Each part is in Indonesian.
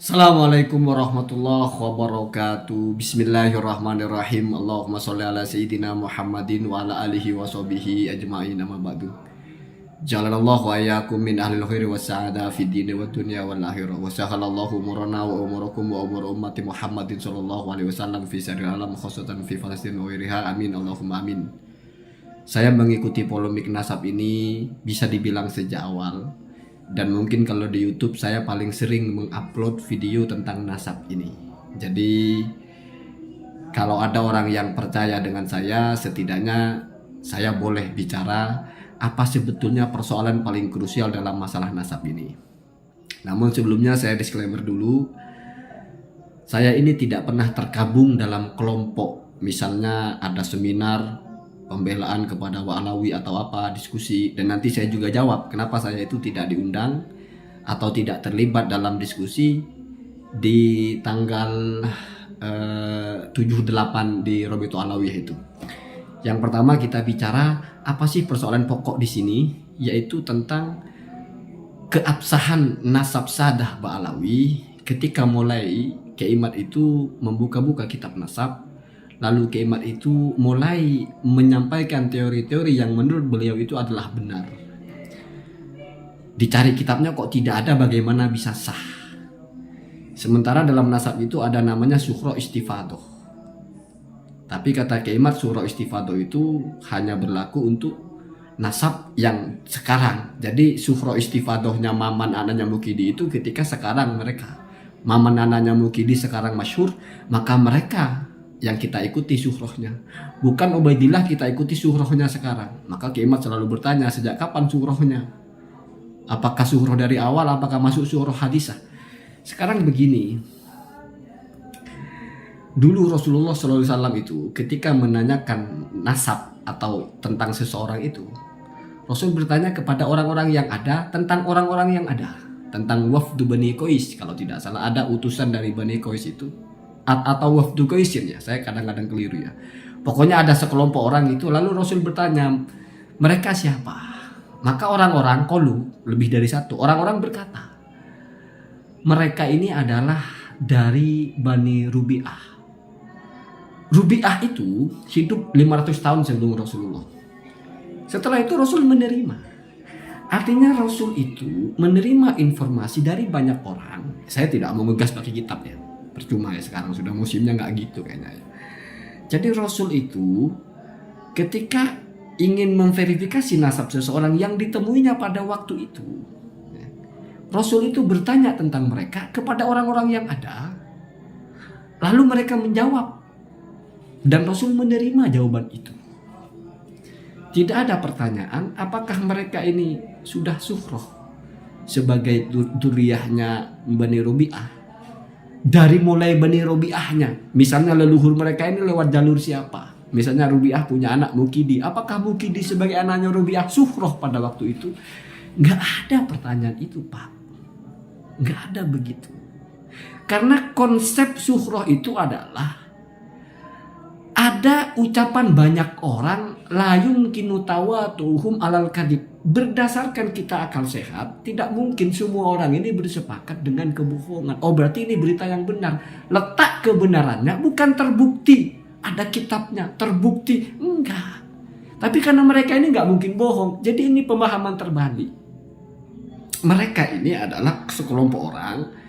Assalamualaikum warahmatullahi wabarakatuh. Bismillahirrahmanirrahim. Allahumma sholli ala sayyidina Muhammadin wa ala alihi wa sahbihi ajma'in, amma ba'du. Jalalallahu wa iyyakum min ahlil khairi was sa'ada fid dini wad dunya wal akhirah. Wa sahalallahu umurana wa umurakum wa umur ummati Muhammadin sallallahu alaihi wasallam fi sirril alam khususatan fi Palestina wa ghairiha. Amin Allahumma amin. Saya mengikuti polemik nasab ini bisa dibilang sejak awal. Dan mungkin kalau di YouTube saya paling sering mengupload video tentang nasab ini. Jadi kalau ada orang yang percaya dengan saya, setidaknya saya boleh bicara apa sebetulnya persoalan paling krusial dalam masalah nasab ini. Namun sebelumnya saya disclaimer dulu. Saya ini tidak pernah tergabung dalam kelompok. Misalnya ada seminar pembelaan kepada Wa'alawi atau apa, diskusi, dan nanti saya juga jawab kenapa saya itu tidak diundang atau tidak terlibat dalam diskusi di tanggal 7-8 di Robitu Alawiyah itu. Yang pertama kita bicara apa sih persoalan pokok di sini, yaitu tentang keabsahan nasab sadah Ba'alawi ketika mulai Keimat itu membuka-buka kitab nasab. Lalu Keimat itu mulai menyampaikan teori-teori yang menurut beliau itu adalah benar. Dicari kitabnya kok tidak ada, bagaimana bisa sah? Sementara dalam nasab itu ada namanya Sukhra Istifadoh. Tapi kata Keimat, Sukhra Istifadoh itu hanya berlaku untuk nasab yang sekarang. Jadi Sukhra Istifadohnya Maman anaknya Mukidi itu ketika sekarang mereka. Maman anaknya Mukidi sekarang masyhur, maka mereka yang kita ikuti suhrohnya, bukan Ubaidillah kita ikuti suhrohnya sekarang. Maka Keimat selalu bertanya, sejak kapan suhrohnya? Apakah suhroh dari awal, apakah masuk suhroh hadisah? Sekarang begini, dulu Rasulullah SAW itu ketika menanyakan nasab atau tentang seseorang itu, Rasul bertanya kepada orang-orang yang ada tentang orang-orang yang ada, tentang wafdu Bani Qais. Kalau tidak salah ada utusan dari Bani Qais itu, atau wafdu Qaisin ya, saya kadang-kadang keliru ya. Pokoknya ada sekelompok orang itu, lalu Rasul bertanya, mereka siapa? Maka orang-orang qalu, lebih dari satu, orang-orang berkata, mereka ini adalah dari Bani Rubi'ah. Rubi'ah itu hidup 500 tahun sebelum Rasulullah. Setelah itu Rasul menerima. Artinya Rasul itu menerima informasi dari banyak orang. Saya tidak mau ngegas pakai kitab ya, percuma ya, sekarang sudah musimnya nggak gitu kayaknya ya. Jadi Rasul itu ketika ingin memverifikasi nasab seseorang yang ditemuinya pada waktu itu, Rasul itu bertanya tentang mereka kepada orang-orang yang ada, lalu mereka menjawab dan Rasul menerima jawaban itu. Tidak ada pertanyaan apakah mereka ini sudah suhroh sebagai duriyahnya Bani Rubi'ah. Dari mulai Bani Rubi'ahnya, misalnya leluhur mereka ini lewat jalur siapa? Misalnya Rubi'ah punya anak Mukidi, apakah Mukidi sebagai anaknya Rubi'ah suhroh pada waktu itu? Nggak ada pertanyaan itu, Pak. Nggak ada begitu. Karena konsep suhroh itu adalah ada ucapan banyak orang, la yumkinu tawatuhum alal kadib. Berdasarkan kita akal sehat, tidak mungkin semua orang ini bersepakat dengan kebohongan. Oh, berarti ini berita yang benar. Letak kebenarannya bukan terbukti. Ada kitabnya, terbukti. Enggak. Tapi karena mereka ini nggak mungkin bohong, jadi ini pemahaman terbalik. Mereka ini adalah sekelompok orang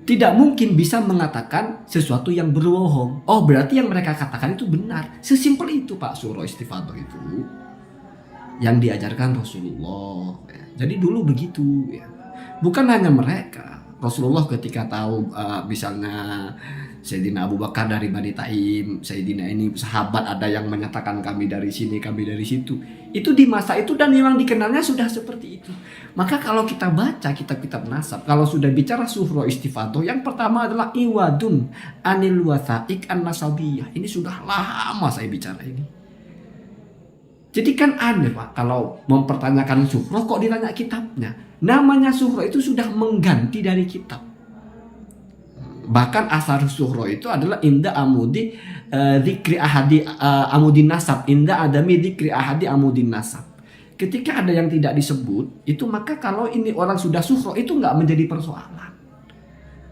tidak mungkin bisa mengatakan sesuatu yang berbohong. Oh, berarti yang mereka katakan itu benar. Sesimpel itu, Pak. Surah Istifadah itu yang diajarkan Rasulullah. Jadi dulu begitu ya. Bukan hanya mereka. Rasulullah ketika tahu misalnya Sayyidina Abu Bakar dari Bani Taim, Sayyidina ini sahabat ada yang menyatakan kami dari sini, kami dari situ. Itu di masa itu dan memang dikenalnya sudah seperti itu. Maka kalau kita baca kitab-kitab nasab, kalau sudah bicara Suhra Istifadah, yang pertama adalah iwadun anil wathaiq an-nasabiyah. Ini sudah lama saya bicara ini. Jadi kan aneh, Pak, kalau mempertanyakan Suhra kok ditanya kitabnya. Namanya Suhra itu sudah mengganti dari kitab. Bahkan asar Suhra itu adalah inda amudi dzikri ahadi amudin nasab, inda adami dzikri ahadi amudin nasab. Ketika ada yang tidak disebut, itu maka kalau ini orang sudah Suhra itu nggak menjadi persoalan.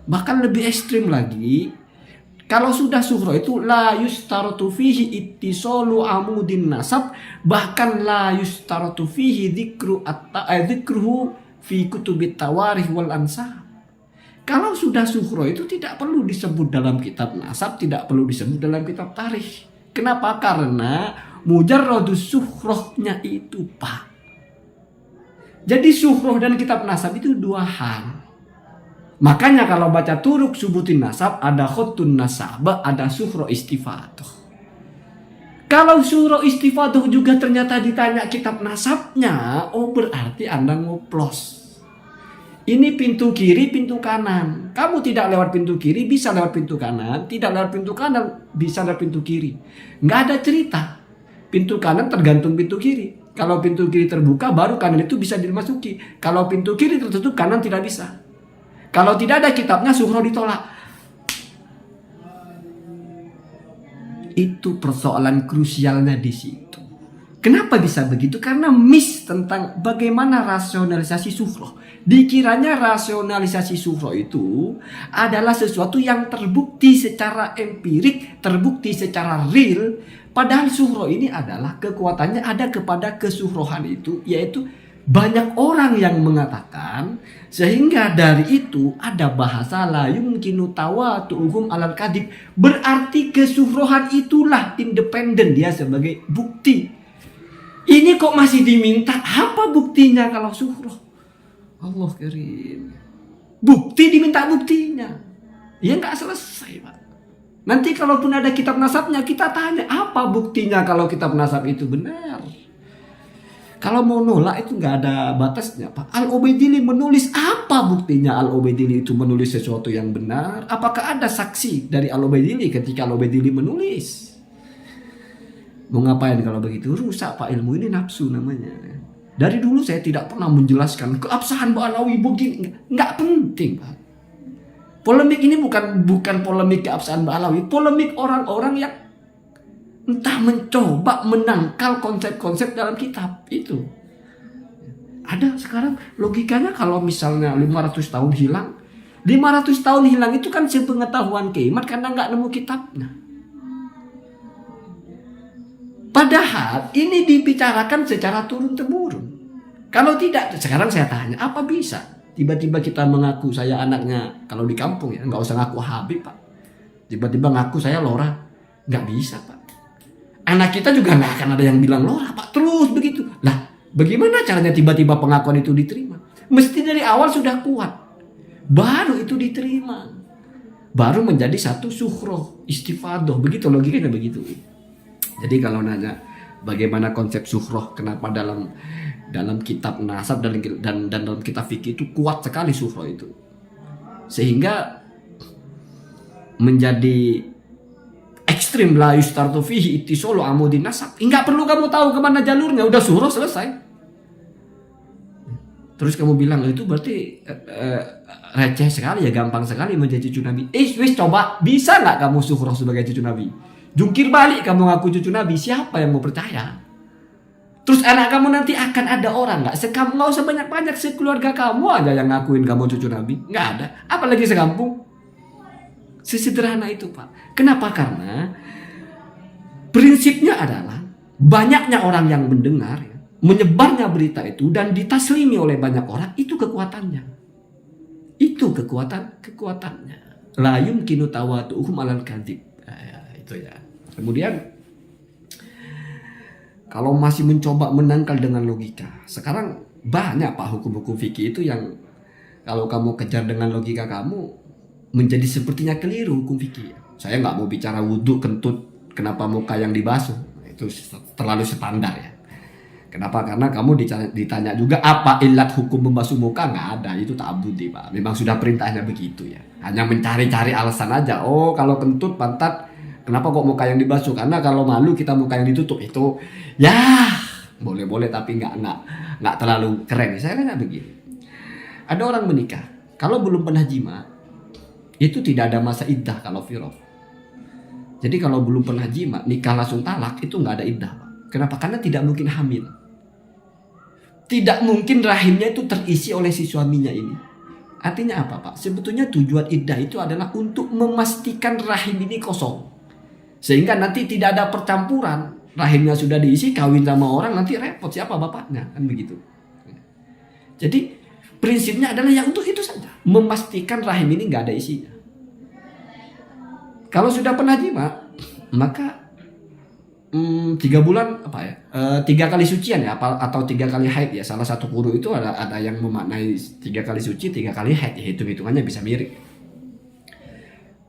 Bahkan lebih ekstrim lagi, kalau sudah suhroh itu la yustaratu fihi ittisalu amudin nasab, bahkan la yustaratu fihi dzikruhu fi kutubit tawarikh wal ansab. Kalau sudah suhroh itu tidak perlu disebut dalam kitab nasab, tidak perlu disebut dalam kitab tarikh. Kenapa? Karena mujarradus suhrohnya itu, Pak. Jadi suhroh dan kitab nasab itu dua hal. Makanya kalau baca turuk subutin nasab, ada khutun nasab, ada suhroh istifadoh. Kalau suhroh istifadoh juga ternyata ditanya kitab nasabnya, oh berarti Anda ngoplos. Ini pintu kiri, pintu kanan. Kamu tidak lewat pintu kiri, bisa lewat pintu kanan. Tidak lewat pintu kanan, bisa lewat pintu kiri. Nggak ada cerita. Pintu kanan tergantung pintu kiri. Kalau pintu kiri terbuka, baru kanan itu bisa dimasuki. Kalau pintu kiri tertutup, kanan tidak bisa. Kalau tidak ada kitabnya, suhroh ditolak. Itu persoalan krusialnya di situ. Kenapa bisa begitu? Karena miss tentang bagaimana rasionalisasi suhroh. Dikiranya rasionalisasi suhroh itu adalah sesuatu yang terbukti secara empirik, terbukti secara real. Padahal suhroh ini adalah kekuatannya ada kepada kesuhrohan itu, yaitu banyak orang yang mengatakan, sehingga dari itu ada bahasa la yumkinu tawatu'uhum alal kadhib. Berarti kesuhrohan itulah independen dia sebagai bukti. Ini kok masih diminta apa buktinya kalau suhroh? Allah karim. Bukti diminta buktinya. Ya nggak selesai, Pak. Nanti kalaupun ada kitab nasabnya, kita tanya apa buktinya kalau kitab nasab itu benar. Kalau mau nolak itu nggak ada batasnya, Pak. Al-Ubaidili menulis apa buktinya Al-Ubaidili itu menulis sesuatu yang benar? Apakah ada saksi dari Al-Ubaidili ketika Al-Ubaidili menulis? Mau ngapain kalau begitu? Rusak, Pak, ilmu ini nafsu namanya. Dari dulu saya tidak pernah menjelaskan keabsahan Ba'alawi begini. Nggak penting, Pak. Polemik ini bukan polemik keabsahan Ba'alawi, polemik orang-orang yang entah mencoba menangkal konsep-konsep dalam kitab itu. Ada sekarang logikanya kalau misalnya 500 tahun hilang, 500 tahun hilang itu kan sepengetahuan kiamat karena nggak nemu kitabnya. Padahal ini dibicarakan secara turun-temurun. Kalau tidak, sekarang saya tanya, apa bisa? Tiba-tiba kita mengaku saya anaknya, kalau di kampung ya, nggak usah ngaku Habib, Pak. Tiba-tiba ngaku saya Lora. Nggak bisa, Pak. Anak kita juga nggak akan ada yang bilang Lora, Pak. Terus begitu. Lah, bagaimana caranya tiba-tiba pengakuan itu diterima? Mesti dari awal sudah kuat. Baru itu diterima. Baru menjadi satu suhroh, istifadoh. Begitu logikanya begitu. Jadi kalau nanya bagaimana konsep suhroh, kenapa dalam kitab nasab dan dalam kitab fikih itu kuat sekali suhroh itu, sehingga menjadi ekstrim la yustartu fihi ittisalu amudin nasab. Enggak perlu kamu tahu kemana jalurnya, udah suhroh selesai. Terus kamu bilang itu berarti receh sekali ya, gampang sekali menjadi cucu Nabi. Wis coba, bisa nggak kamu suhroh sebagai cucu Nabi? Jungkir balik kamu ngaku cucu Nabi, siapa yang mau percaya? Terus anak kamu nanti akan ada orang nggak usah banyak-banyak, sekeluarga kamu aja yang ngakuin kamu cucu Nabi, nggak ada. Apalagi sekampung. Sesederhana itu, Pak. Kenapa? Karena prinsipnya adalah banyaknya orang yang mendengar, ya, menyebarnya berita itu dan ditaslimi oleh banyak orang, itu kekuatannya. Itu kekuatannya. La yumkinu tawatu'uhum alal kadhib. Itu ya. Kemudian kalau masih mencoba menangkal dengan logika, sekarang banyak, Pak, hukum-hukum fikih itu yang kalau kamu kejar dengan logika kamu menjadi sepertinya keliru hukum fikih. Saya nggak mau bicara wudhu kentut, kenapa muka yang dibasuh, itu terlalu standar ya. Kenapa? Karena kamu ditanya juga apa ilat hukum membasuh muka, nggak ada, itu ta'abbudi, Pak. Memang sudah perintahnya begitu ya. Hanya mencari-cari alasan aja. Oh, kalau kentut pantat, kenapa kok muka yang dibasuh? Karena kalau malu kita muka yang ditutup. Itu ya boleh-boleh tapi nggak terlalu keren. Saya kan begini. Ada orang menikah, kalau belum pernah jima, itu tidak ada masa iddah kalau firaq. Jadi kalau belum pernah jima, nikah langsung talak, itu nggak ada iddah, Pak. Kenapa? Karena tidak mungkin hamil. Tidak mungkin rahimnya itu terisi oleh si suaminya ini. Artinya apa Pak? Sebetulnya tujuan iddah itu adalah untuk memastikan rahim ini kosong. Sehingga nanti tidak ada percampuran. Rahimnya sudah diisi, kawin sama orang, nanti repot siapa bapaknya. Kan begitu. Jadi prinsipnya adalah yang untuk itu saja. Memastikan rahim ini nggak ada isinya. Kalau sudah pernah jima, maka 3 bulan apa ya? 3 kali sucian ya, atau 3 kali haid ya. Salah satu guru itu ada yang memaknai 3 kali suci, 3 kali haid. Ya, hitung-hitungannya bisa mirip.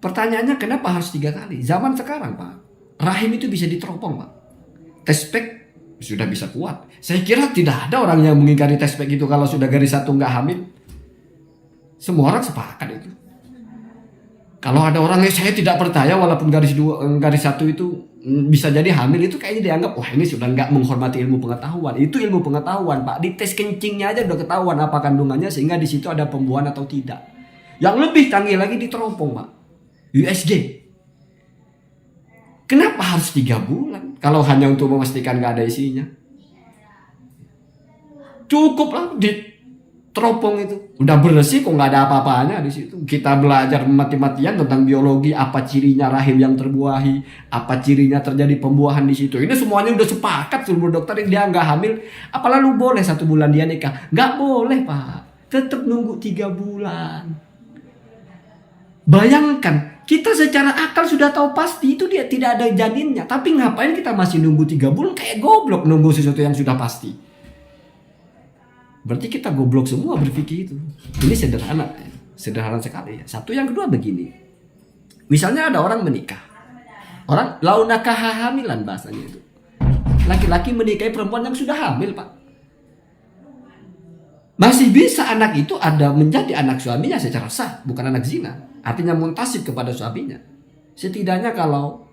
Pertanyaannya kenapa harus 3 kali? Zaman sekarang Pak, rahim itu bisa diteropong Pak. Tespek sudah bisa kuat. Saya kira tidak ada orang yang mengingkari tespek itu kalau sudah garis 1 nggak hamil. Semua orang sepakat itu. Kalau ada orang yang saya tidak percaya walaupun garis 1 itu bisa jadi hamil, itu kayaknya dianggap wah ini sudah nggak menghormati ilmu pengetahuan. Itu ilmu pengetahuan Pak. Di tes kencingnya aja udah ketahuan apa kandungannya sehingga di situ ada pembuahan atau tidak. Yang lebih canggih lagi diteropong Pak. USG. Kenapa harus 3 bulan kalau hanya untuk memastikan nggak ada isinya? Cukuplah teropong itu udah bersih kok nggak ada apa-apanya di situ. Kita belajar mati-matian tentang biologi, apa cirinya rahim yang terbuahi, apa cirinya terjadi pembuahan di situ. Ini semuanya udah sepakat seluruh dokter dia nggak hamil. Apa lalu boleh 1 bulan dia nikah? Nggak boleh Pak. Tetap nunggu 3 bulan. Bayangkan kita secara akal sudah tahu pasti itu dia tidak ada janinnya, tapi ngapain kita masih nunggu 3 bulan? Kayak goblok nunggu sesuatu yang sudah pasti. Berarti kita goblok semua berpikir itu. Ini sederhana sekali ya. Satu, yang kedua begini. Misalnya ada orang menikah. Orang launakah hamilan bahasanya itu. Laki-laki menikahi perempuan yang sudah hamil Pak. Masih bisa anak itu ada menjadi anak suaminya secara sah, bukan anak zina. Artinya muntasib kepada suaminya. Setidaknya kalau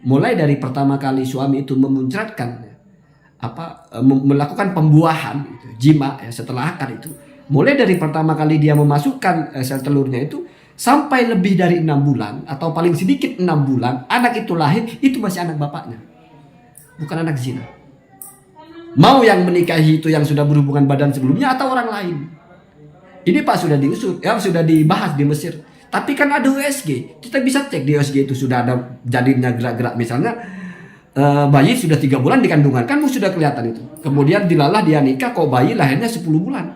mulai dari pertama kali suami itu memuncratkan melakukan pembuahan jima ya, setelah akad itu, mulai dari pertama kali dia memasukkan sel telurnya itu sampai lebih dari 6 bulan atau paling sedikit 6 bulan anak itu lahir, itu masih anak bapaknya, bukan anak zina. Mau yang menikahi itu yang sudah berhubungan badan sebelumnya atau orang lain. Ini Pak sudah diusut ya, sudah dibahas di Mesir. Tapi kan ada USG, kita bisa cek di USG itu sudah ada janinnya gerak-gerak. Misalnya bayi sudah 3 bulan di kandungan, kan sudah kelihatan itu. Kemudian dilalah dia nikah, kok bayi lahirnya 10 bulan.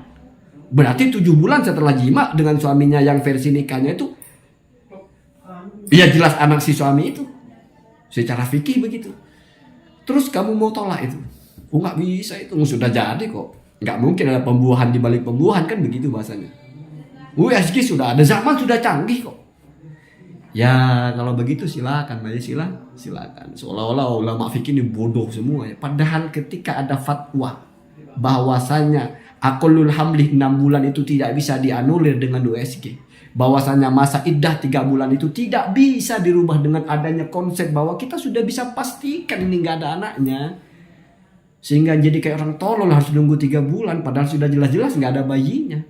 Berarti 7 bulan setelah jima dengan suaminya yang versi nikahnya itu, ya jelas anak si suami itu. Secara fikih begitu. Terus kamu mau tolak itu? Oh nggak bisa, itu sudah jadi kok. Nggak mungkin ada pembuahan di balik pembuahan, kan begitu bahasanya. USG sudah ada, zaman sudah canggih kok. Ya kalau begitu silakan, silakan. Seolah-olah ulama fikih ini bodoh semua ya. Padahal ketika ada fatwa bahwasanya aqallul hamli 6 bulan itu tidak bisa dianulir dengan USG. Bahwasanya masa iddah 3 bulan itu tidak bisa dirubah dengan adanya konsep bahwa kita sudah bisa pastikan ini nggak ada anaknya. Sehingga jadi kayak orang tolol harus nunggu 3 bulan padahal sudah jelas-jelas nggak ada bayinya.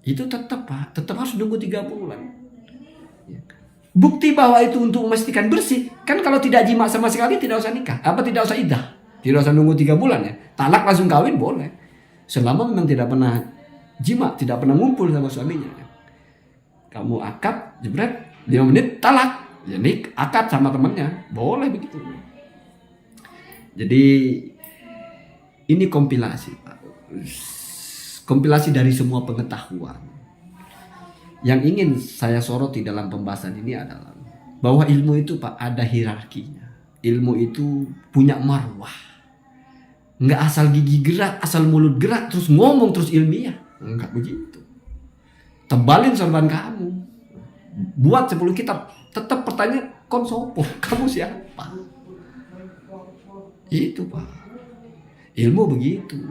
Itu tetap Pak, tetap harus nunggu 3 bulan. Bukti bahwa itu untuk memastikan bersih. Kan kalau tidak jima sama sekali tidak usah nikah. Tidak usah iddah. Tidak usah nunggu 3 bulan ya. Talak langsung kawin boleh. Selama memang tidak pernah jima, tidak pernah ngumpul sama suaminya. Kamu akad, jebret, 5 menit talak. Ya akad sama temannya. Boleh begitu. Jadi ini kompilasi Pak. Kompilasi dari semua pengetahuan. Yang ingin saya soroti dalam pembahasan ini adalah bahwa ilmu itu Pak ada hierarkinya. Ilmu itu punya marwah. Nggak asal gigi gerak, asal mulut gerak, terus ngomong terus ilmiah. Enggak begitu. Tebalin sorban kamu. Buat 10 kitab. Tetap pertanyaan, kon sopo? Kamu siapa? Itu Pak. Ilmu begitu.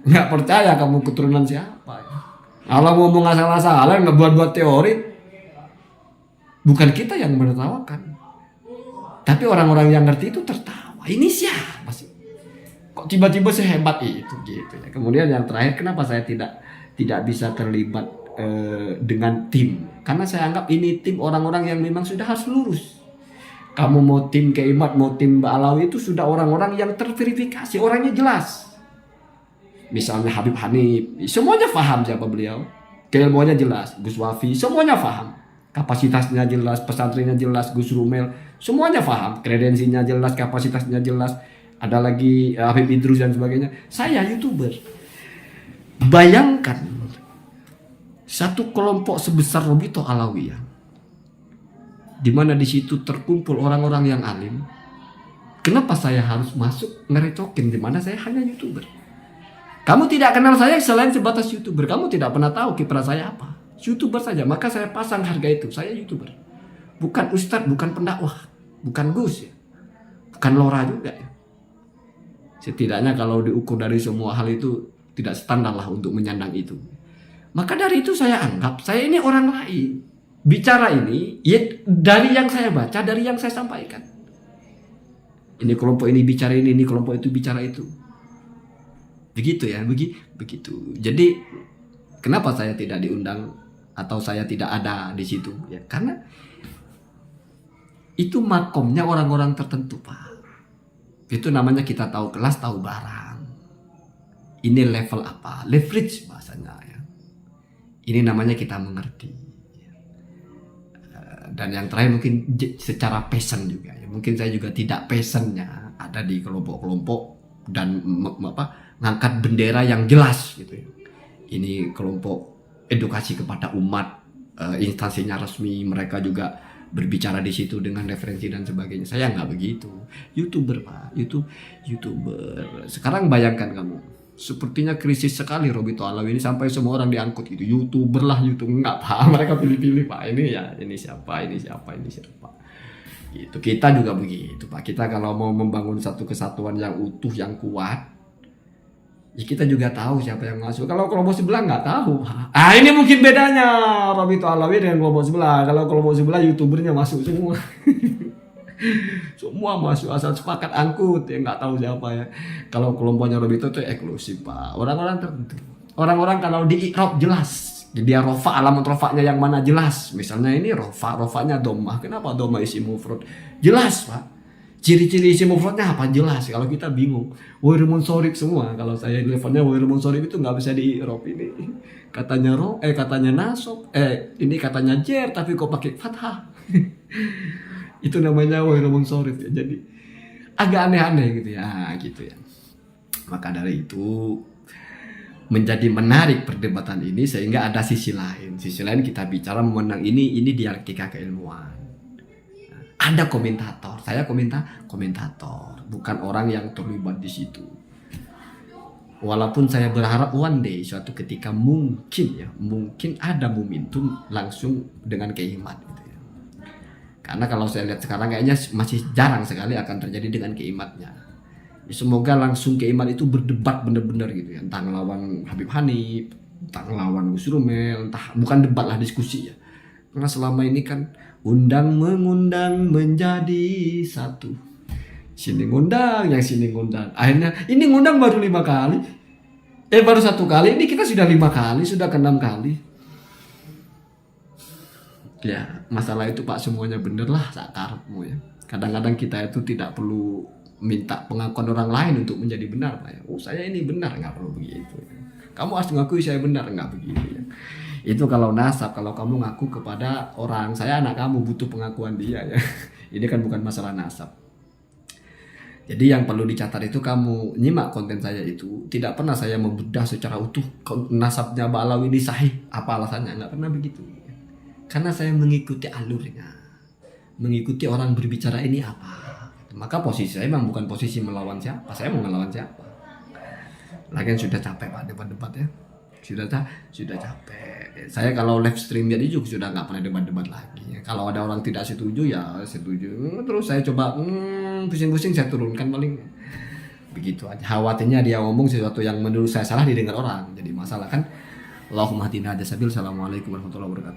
Nggak percaya kamu keturunan siapa ya. Allah ngomong asal-asalan, nggak buat-buat teori. Bukan kita yang menertawakan, tapi orang-orang yang ngerti itu tertawa. Ini siapa sih? Kok tiba-tiba sehebat itu gitu ya. Kemudian yang terakhir, kenapa saya tidak bisa terlibat dengan tim? Karena saya anggap ini tim orang-orang yang memang sudah harus lurus. Kamu mau tim Keimat, mau tim Mbak Alawi, itu sudah orang-orang yang terverifikasi, orangnya jelas. Misalnya Habib Hanif, semuanya paham siapa beliau. Keilmuannya jelas. Gus Wafi, semuanya paham. Kapasitasnya jelas, pesantrennya jelas, Gus Rumel, semuanya paham. Kredensinya jelas, kapasitasnya jelas. Ada lagi Habib Idrus dan sebagainya. Saya YouTuber. Bayangkan satu kelompok sebesar Robito Alawiyah, di mana di situ terkumpul orang-orang yang alim. Kenapa saya harus masuk ngerecokin di mana saya hanya YouTuber? Kamu tidak kenal saya selain sebatas YouTuber. Kamu tidak pernah tahu kiprah saya apa. YouTuber saja. Maka saya pasang harga itu. Saya YouTuber. Bukan ustadz, bukan pendakwah, bukan Gus ya. Bukan Lora juga ya. Setidaknya kalau diukur dari semua hal itu tidak standar lah untuk menyandang itu. Maka dari itu saya anggap saya ini orang lain. Bicara ini ya dari yang saya baca, dari yang saya sampaikan. Ini kelompok ini bicara ini kelompok itu bicara itu. Begitu ya, begitu. Jadi kenapa saya tidak diundang atau saya tidak ada di situ? Ya karena itu makomnya orang-orang tertentu, Pak. Itu namanya kita tahu kelas, tahu barang. Ini level apa? Leverage bahasanya ya. Ini namanya kita mengerti. Dan yang terakhir mungkin secara passion juga ya. Mungkin saya juga tidak passionnya ada di kelompok-kelompok dan ngangkat bendera yang jelas gitu ya. Ini kelompok edukasi kepada umat, instansinya resmi, mereka juga berbicara di situ dengan referensi dan sebagainya. Saya nggak begitu. YouTuber, Pak. YouTuber. Sekarang bayangkan kamu, sepertinya krisis sekali Robito Alawi ini sampai semua orang diangkut gitu. YouTuber lah, YouTube nggak, Pak. Mereka pilih-pilih, Pak. Ini siapa. Gitu. Kita juga begitu, Pak. Kita kalau mau membangun satu kesatuan yang utuh, yang kuat, ya kita juga tahu siapa yang masuk. Kalau kelompok sebelah nggak tahu. Ini mungkin bedanya Robito Alawi dengan kelompok sebelah. Kalau kelompok sebelah YouTubernya masuk semua. Semua masuk asal sepakat angkut, ya nggak tahu siapa ya. Kalau kelompoknya Robito itu eksklusif, Pak. Orang-orang tertentu. Orang-orang kalau di i'rab jelas. Dia rofa, alamat rofanya yang mana jelas. Misalnya ini rofanya domah. Kenapa domah isi mufrad? Jelas, Pak. Ciri-ciri isi mufradnya apa? Jelas. Kalau kita bingung, wairul munsorif semua. Kalau saya levelnya wairul munsorif itu nggak bisa di i'rab ini. Katanya katanya nasob, ini katanya jer tapi kok pakai fathah. Itu namanya wairul munsorif ya. Jadi agak aneh-aneh gitu ya, gitu ya. Maka dari itu menjadi menarik perdebatan ini sehingga ada sisi lain. Sisi lain kita bicara memenang ini dialektika keilmuan. Ada komentator, saya komentator, bukan orang yang terlibat di situ. Walaupun saya berharap one day suatu ketika mungkin ada momentum langsung dengan keimat gitu ya. Karena kalau saya lihat sekarang kayaknya masih jarang sekali akan terjadi dengan keimatnya. Ya, semoga langsung keimat itu berdebat benar-benar gitu ya, entah ngelawan Habib Hanif, entah ngelawan Gus Rumel, entah bukan debat lah, diskusi ya. Karena selama ini kan undang mengundang menjadi satu. Sini ngundang, yang sini ngundang. Akhirnya ini ngundang baru 5 kali. Baru 1 kali. Ini kita sudah 5 kali, sudah ke 6 kali. Ya, masalah itu Pak semuanya bener lah sakarepmu ya. Kadang-kadang kita itu tidak perlu minta pengakuan orang lain untuk menjadi benar, Pak ya. Saya ini benar, nggak perlu begitu. Kamu harus mengakui saya benar, nggak begitu ya. Itu kalau nasab, kalau kamu ngaku kepada orang, saya anak kamu butuh pengakuan dia ya. Ini kan bukan masalah nasab. Jadi yang perlu dicatat itu kamu nyimak konten saya itu tidak pernah saya membedah secara utuh nasabnya Mbak Alawi ini sahih. Apa alasannya? Nggak pernah begitu. Karena saya mengikuti alurnya, mengikuti orang berbicara ini apa. Maka posisi saya memang bukan posisi melawan siapa. Saya mau melawan siapa? Lagian sudah capek Pak debat-debat ya. Sudah capek. Saya kalau live stream jadi juga sudah nggak pernah debat-debat lagi. Kalau ada orang tidak setuju ya setuju. Terus saya coba pusing-pusing saya turunkan paling. Begitu aja. Khawatirnya dia ngomong sesuatu yang menurut saya salah didengar orang. Jadi masalah kan. Allahumma hadina hadasabil. Assalamualaikum warahmatullahi wabarakatuh.